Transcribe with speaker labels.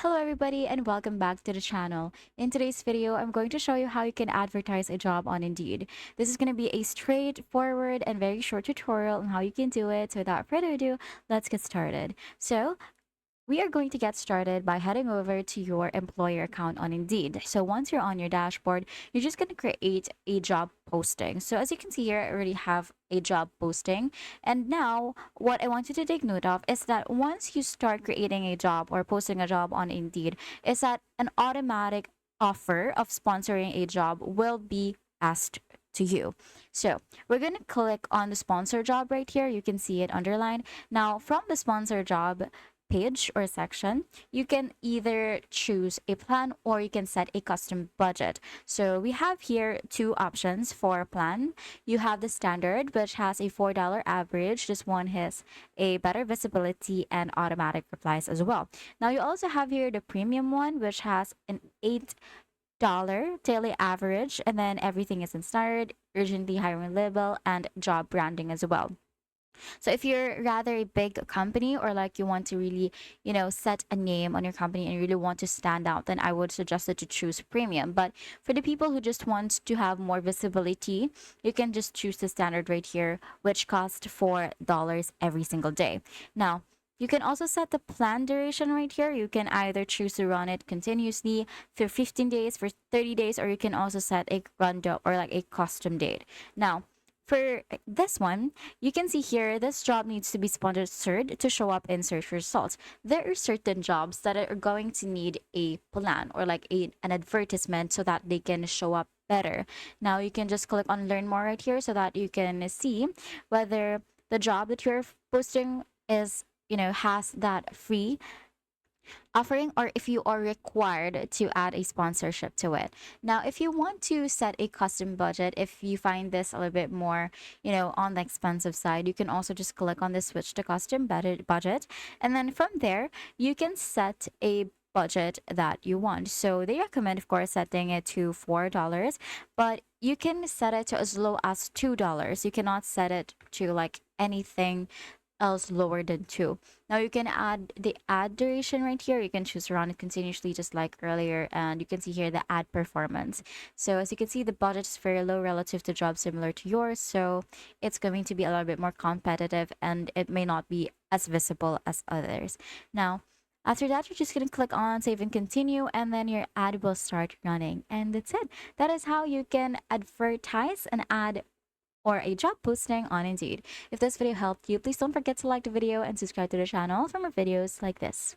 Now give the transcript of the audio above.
Speaker 1: Hello everybody and welcome back to the channel. In today's video, I'm going to show you how you can advertise a job on Indeed. This is going to be a straightforward and very short tutorial on how you can do it. So without further ado, let's get started. So we are going to get started by heading over to your employer account on Indeed. So once you're on your dashboard, you're just going to create a job posting. So as you can see here, I already have a job posting. And now what I want you to take note of is that once you start creating a job or posting a job on Indeed, is that an automatic offer of sponsoring a job will be asked to you. So we're going to click on the sponsor job right here. You can see it underlined. Now from the sponsor job, page or section, you can either choose a plan or you can set a custom budget. So we have here two options for plan. You have the standard, which has a $4 average. This one has a better visibility and automatic replies as well. Now you also have here the premium one, which has an $8 daily average, and then everything is in standard, urgently hiring label, and job branding as well. So if you're rather a big company or like you want to really, set a name on your company and really want to stand out, then I would suggest that you choose premium. But for the people who just want to have more visibility, you can just choose the standard right here, which costs $4 every single day. Now, you can also set the plan duration right here. You can either choose to run it continuously for 15 days, for 30 days, or you can also set a run or like a custom date. Now, for this one, you can see here, this job needs to be sponsored to show up in search results. There are certain jobs that are going to need a plan or like an advertisement so that they can show up better. Now you can just click on learn more right here so that you can see whether the job that you're posting is, has that free offering or if you are required to add a sponsorship to it. Now, if you want to set a custom budget, if you find this a little bit more, on the expensive side, you can also just click on the switch to custom budget. And then from there, you can set a budget that you want. So they recommend, of course, setting it to $4, but you can set it to as low as $2. You cannot set it to like anything else lower than 2. Now you can add the ad duration right here. You can choose to run it continuously just like earlier, and you can see here the ad performance. So as you can see, the budget is very low relative to jobs similar to yours, so it's going to be a little bit more competitive and it may not be as visible as others. Now after that, you're just going to click on save and continue, and then your ad will start running. And that's it. That is how you can advertise an ad or a job posting on Indeed. If this video helped you, please don't forget to like the video and subscribe to the channel for more videos like this.